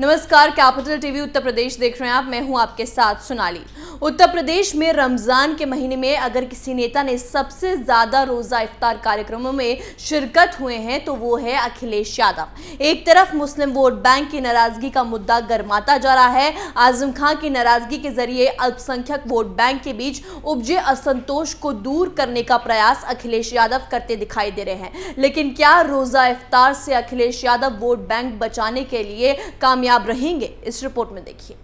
नमस्कार, capital TV Uttar Pradesh देख रहे हैं आप। मैं हूं आपके साथ सोनाली। उत्तर प्रदेश में रमजान के महीने में अगर किसी नेता ने सबसे ज्यादा रोजा इफ्तार कार्यक्रमों में शिरकत हुए हैं तो वो है अखिलेश यादव। एक तरफ मुस्लिम वोट बैंक की नाराजगी का मुद्दा गरमाता जा रहा है। आजम खां की नाराजगी के जरिए अल्पसंख्यक वोट बैंक के बीच उपजे असंतोष को दूर करने का प्रयास अखिलेश यादव करते दिखाई दे रहे हैं। लेकिन क्या रोजा इफ्तार से अखिलेश यादव वोट बैंक बचाने के लिए कामयाब रहेंगे? इस रिपोर्ट में देखिए।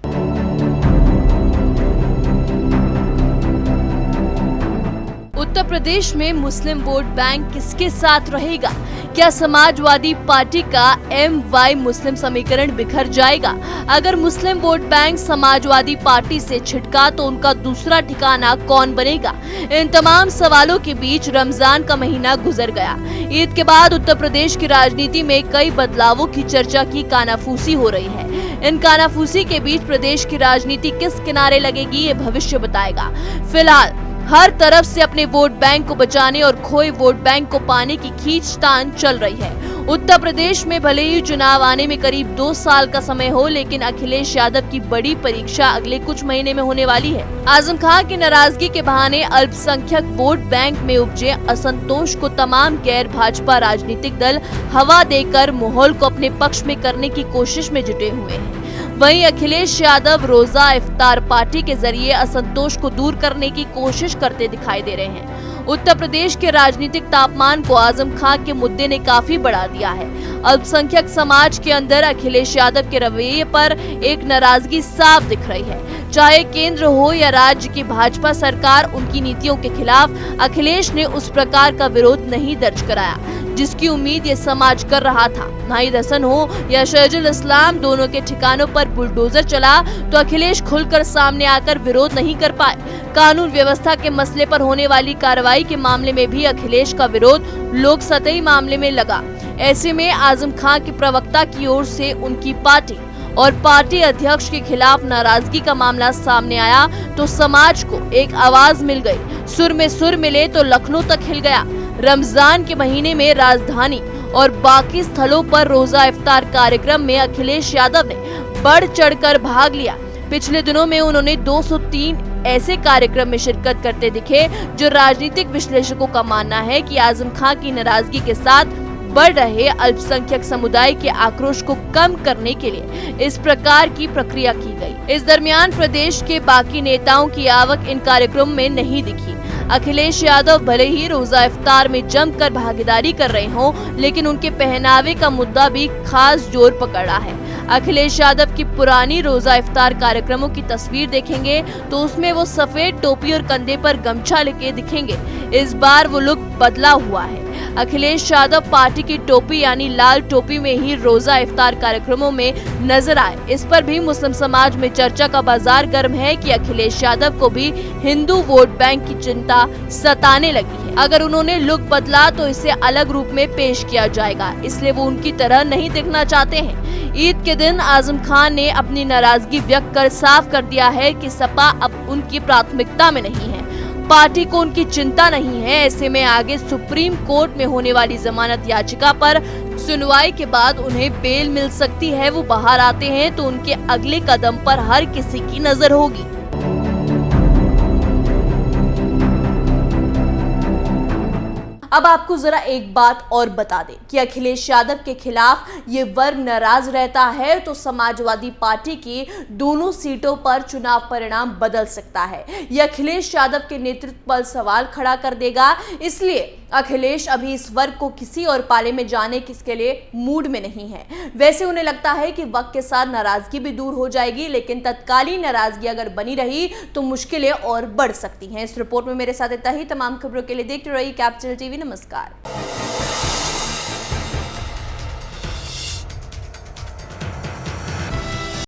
उत्तर प्रदेश में मुस्लिम वोट बैंक किसके साथ रहेगा? क्या समाजवादी पार्टी का MY मुस्लिम समीकरण बिखर जाएगा? अगर मुस्लिम वोट बैंक समाजवादी पार्टी से छिटका तो उनका दूसरा ठिकाना कौन बनेगा? इन तमाम सवालों के बीच रमजान का महीना गुजर गया। ईद के बाद उत्तर प्रदेश की राजनीति में कई बदलावों की चर्चा की कानाफूसी हो रही है। इन कानाफूसी के बीच प्रदेश की राजनीति किस किनारे लगेगी, ये भविष्य बताएगा। फिलहाल हर तरफ से अपने वोट बैंक को बचाने और खोए वोट बैंक को पाने की खींचतान चल रही है। उत्तर प्रदेश में भले ही चुनाव आने में करीब 2 साल का समय हो, लेकिन अखिलेश यादव की बड़ी परीक्षा अगले कुछ महीने में होने वाली है। आजम खां की नाराजगी के बहाने अल्पसंख्यक वोट बैंक में उपजे असंतोष को तमाम गैर भाजपा राजनीतिक दल हवा देकर माहौल को अपने पक्ष में करने की कोशिश में जुटे हुए हैं। वहीं अखिलेश यादव रोजा इफ्तार पार्टी के जरिए असंतोष को दूर करने की कोशिश करते दिखाई दे रहे हैं। उत्तर प्रदेश के राजनीतिक तापमान को आजम खां के मुद्दे ने काफी बढ़ा दिया है। अल्पसंख्यक समाज के अंदर अखिलेश यादव के रवैये पर एक नाराजगी साफ दिख रही है। चाहे केंद्र हो या राज्य की भाजपा सरकार, उनकी नीतियों के खिलाफ अखिलेश ने उस प्रकार का विरोध नहीं दर्ज कराया जिसकी उम्मीद ये समाज कर रहा था। नाहिद हसन हो या शहजुल इस्लाम, दोनों के ठिकानों पर बुलडोजर चला तो अखिलेश खुलकर सामने आकर विरोध नहीं कर पाए। कानून व्यवस्था के मसले पर होने वाली कार्रवाई के मामले में भी अखिलेश का विरोध लोक सतही मामले में लगा। ऐसे में आजम खां के प्रवक्ता की ओर से उनकी पार्टी और पार्टी अध्यक्ष के खिलाफ नाराजगी का मामला सामने आया तो समाज को एक आवाज मिल गई। सुर में सुर मिले तो लखनऊ तक हिल गया। रमजान के महीने में राजधानी और बाकी स्थलों पर रोजा इफ्तार कार्यक्रम में अखिलेश यादव ने बढ़ चढ़कर भाग लिया। पिछले दिनों में उन्होंने 203 ऐसे कार्यक्रम में शिरकत करते दिखे जो राजनीतिक विश्लेषकों का मानना है कि आजम खां की नाराजगी के साथ बढ़ रहे अल्पसंख्यक समुदाय के आक्रोश को कम करने के लिए इस प्रकार की प्रक्रिया की गई। इस दरमियान प्रदेश के बाकी नेताओं की आवक इन कार्यक्रम में नहीं दिखी। अखिलेश यादव भले ही रोजा इफ्तार में जमकर भागीदारी कर रहे हों, लेकिन उनके पहनावे का मुद्दा भी खास जोर पकड़ा है। अखिलेश यादव की पुरानी रोजा इफ्तार कार्यक्रमों की तस्वीर देखेंगे तो उसमें वो सफेद टोपी और कंधे पर गमछा लेके दिखेंगे। इस बार वो लुक बदला हुआ है। अखिलेश यादव पार्टी की टोपी यानी लाल टोपी में ही रोजा इफ्तार कार्यक्रमों में नजर आए। इस पर भी मुस्लिम समाज में चर्चा का बाजार गर्म है कि अखिलेश यादव को भी हिंदू वोट बैंक की चिंता सताने लगी है। अगर उन्होंने लुक बदला तो इसे अलग रूप में पेश किया जाएगा, इसलिए वो उनकी तरह नहीं दिखना चाहते हैं। ईद के दिन आजम खान ने अपनी नाराजगी व्यक्त कर साफ कर दिया है कि सपा अब उनकी प्राथमिकता में नहीं है, पार्टी को उनकी चिंता नहीं है। ऐसे में आगे सुप्रीम कोर्ट में होने वाली जमानत याचिका पर सुनवाई के बाद उन्हें बेल मिल सकती है। वो बाहर आते हैं तो उनके अगले कदम पर हर किसी की नजर होगी। अब आपको जरा एक बात और बता दें कि अखिलेश यादव के खिलाफ ये वर्ग नाराज रहता है तो समाजवादी पार्टी की दोनों सीटों पर चुनाव परिणाम बदल सकता है। ये अखिलेश यादव के नेतृत्व पर सवाल खड़ा कर देगा। इसलिए अखिलेश अभी इस वर्ग को किसी और पाले में जाने के लिए मूड में नहीं है। वैसे उन्हें लगता है कि वक्त के साथ नाराजगी भी दूर हो जाएगी, लेकिन तत्कालीन नाराजगी अगर बनी रही तो मुश्किलें और बढ़ सकती हैं। इस रिपोर्ट में मेरे साथ इतना ही। तमाम खबरों के लिए देखते रहिए कैपिटल टीवी। नमस्कार।